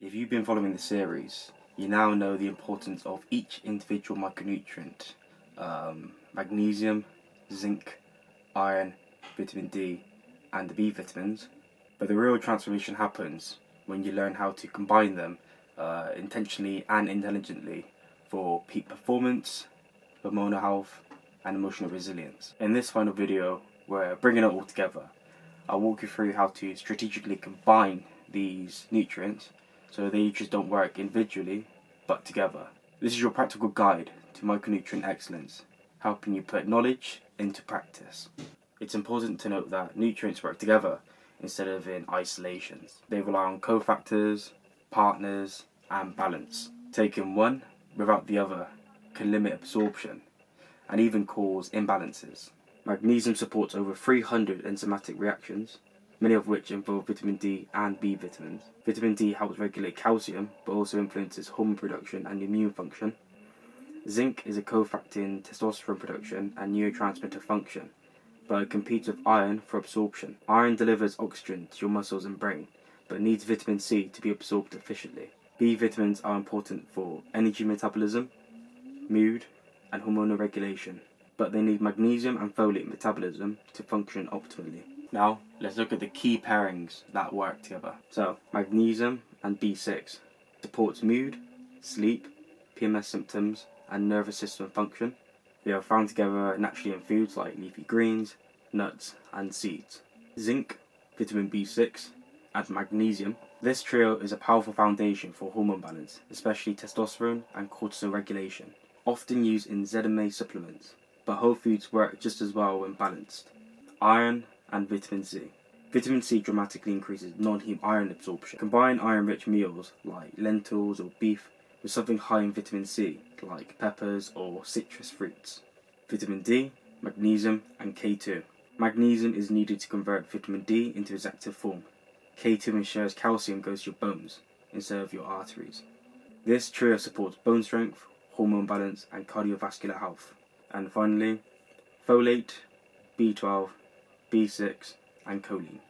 If you've been following the series, you now know the importance of each individual micronutrient. Magnesium, zinc, iron, vitamin D, and the B vitamins. But the real transformation happens when you learn how to combine them intentionally and intelligently for peak performance, hormonal health, and emotional resilience. In this final video, we're bringing it all together. I'll walk you through how to strategically combine these nutrients so they just don't work individually, but together. This is your practical guide to micronutrient excellence, helping you put knowledge into practice. It's important to note that nutrients work together instead of in isolations. They rely on cofactors, partners, and balance. Taking one without the other can limit absorption and even cause imbalances. Magnesium supports over 300 enzymatic reactions, many of which involve vitamin D and B vitamins. Vitamin D helps regulate calcium, but also influences hormone production and immune function. Zinc is a cofactor in testosterone production and neurotransmitter function, but it competes with iron for absorption. Iron delivers oxygen to your muscles and brain, but needs vitamin C to be absorbed efficiently. B vitamins are important for energy metabolism, mood, and hormonal regulation, but they need magnesium and folate metabolism to function optimally. Now, let's look at the key pairings that work together. So, magnesium and B6 supports mood, sleep, PMS symptoms, and nervous system function. They are found together naturally in foods like leafy greens, nuts, and seeds. Zinc, vitamin B6, and magnesium. This trio is a powerful foundation for hormone balance, especially testosterone and cortisol regulation, often used in ZMA supplements, but whole foods work just as well when balanced. Iron and vitamin C. Vitamin C dramatically increases non-heme iron absorption. Combine iron-rich meals like lentils or beef with something high in vitamin C like peppers or citrus fruits. Vitamin D, magnesium, and K2. Magnesium is needed to convert vitamin D into its active form. K2 ensures calcium goes to your bones instead of your arteries. This trio supports bone strength, hormone balance, and cardiovascular health. And finally, folate, B12, B6, and choline.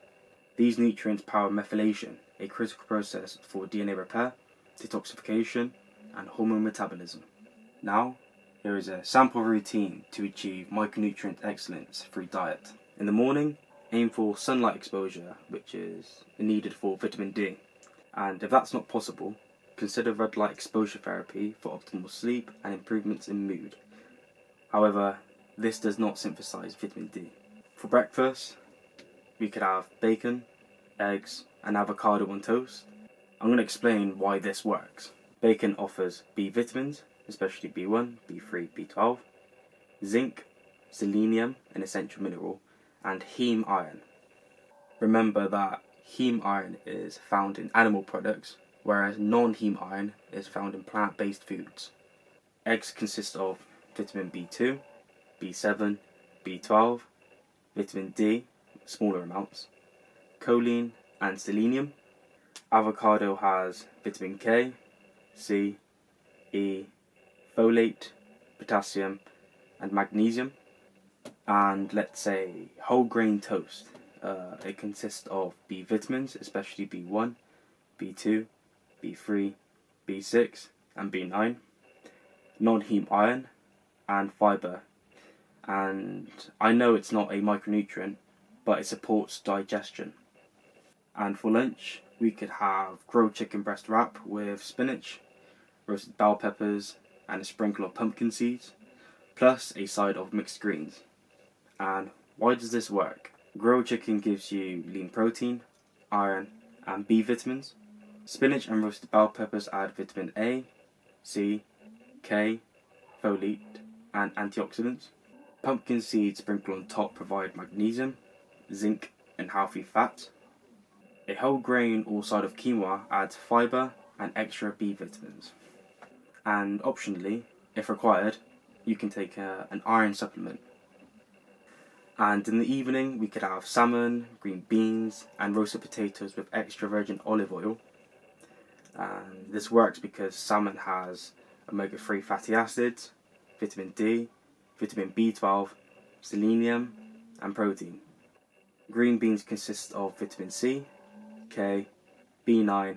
These nutrients power methylation, a critical process for DNA repair, detoxification, and hormone metabolism. Now, here is a sample routine to achieve micronutrient excellence through diet. In the morning, aim for sunlight exposure, which is needed for vitamin D. And if that's not possible, consider red light exposure therapy for optimal sleep and improvements in mood. However, this does not synthesize vitamin D. For breakfast, we could have bacon, eggs, and avocado on toast. I'm going to explain why this works. Bacon offers B vitamins, especially B1, B3, B12, zinc, selenium, an essential mineral, and heme iron. Remember that heme iron is found in animal products, whereas non-heme iron is found in plant-based foods. Eggs consist of vitamin B2, B7, B12, vitamin D, smaller amounts, choline, and selenium. Avocado has vitamin K, C, E, folate, potassium, and magnesium. And let's say whole grain toast. It consists of B vitamins, especially B1, B2, B3, B6, and B9, non-heme iron, and fibre. And I know it's not a micronutrient, but it supports digestion. And for lunch, we could have grilled chicken breast wrap with spinach, roasted bell peppers, and a sprinkle of pumpkin seeds, plus a side of mixed greens. And why does this work? Grilled chicken gives you lean protein, iron, and B vitamins. Spinach and roasted bell peppers add vitamin A, C, K, folate, and antioxidants. Pumpkin seeds sprinkled on top provide magnesium, zinc, and healthy fat. A whole grain or side of quinoa adds fibre and extra B vitamins. And optionally, if required, you can take an iron supplement. And in the evening, we could have salmon, green beans, and roasted potatoes with extra virgin olive oil. And this works because salmon has omega-3 fatty acids, vitamin D, vitamin B12, selenium, and protein. Green beans consist of vitamin C, K, B9,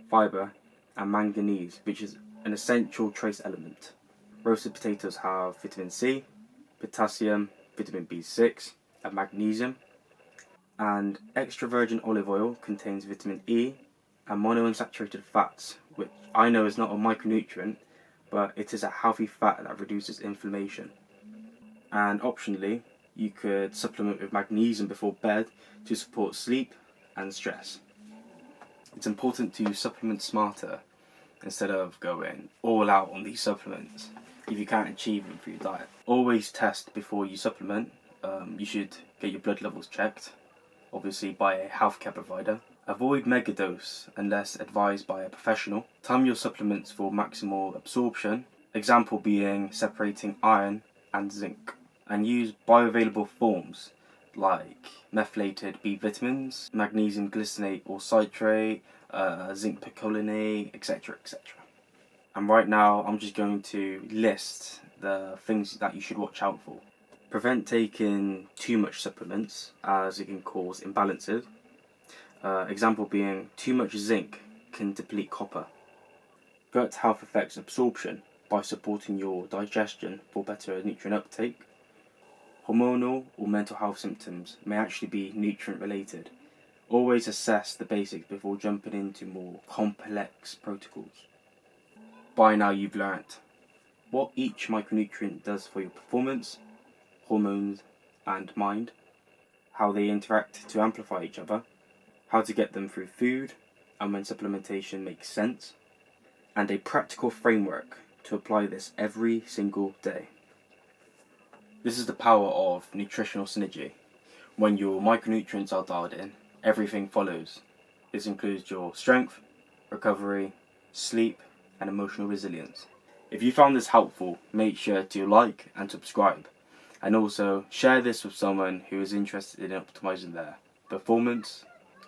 fibre, and manganese, which is an essential trace element. Roasted potatoes have vitamin C, potassium, vitamin B6, and magnesium. And extra virgin olive oil contains vitamin E and monounsaturated fats, which I know is not a micronutrient, but it is a healthy fat that reduces inflammation. And optionally, you could supplement with magnesium before bed to support sleep and stress. It's important to supplement smarter instead of going all out on these supplements if you can't achieve them through your diet. Always test before you supplement. You should get your blood levels checked, obviously by a healthcare provider. Avoid megadose unless advised by a professional. Time your supplements for maximal absorption, example being separating iron and zinc. And use bioavailable forms like methylated B vitamins, magnesium glycinate or citrate, zinc picolinate, etc. etc. And right now I'm just going to list the things that you should watch out for. Prevent taking too much supplements as it can cause imbalances. Example being too much zinc can deplete copper. Gut health affects absorption by supporting your digestion for better nutrient uptake. Hormonal or mental health symptoms may actually be nutrient related. Always assess the basics before jumping into more complex protocols. By now you've learnt what each micronutrient does for your performance, hormones and mind, how they interact to amplify each other, how to get them through food and when supplementation makes sense, and a practical framework to apply this every single day. This is the power of nutritional synergy. When your micronutrients are dialed in, everything follows. This includes your strength, recovery, sleep, and emotional resilience. If you found this helpful, make sure to like and subscribe. And also share this with someone who is interested in optimizing their performance,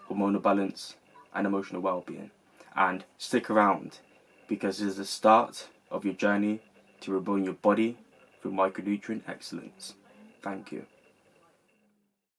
hormonal balance, and emotional well-being. And stick around because this is the start of your journey to rebuilding your body through micronutrient excellence. Thank you.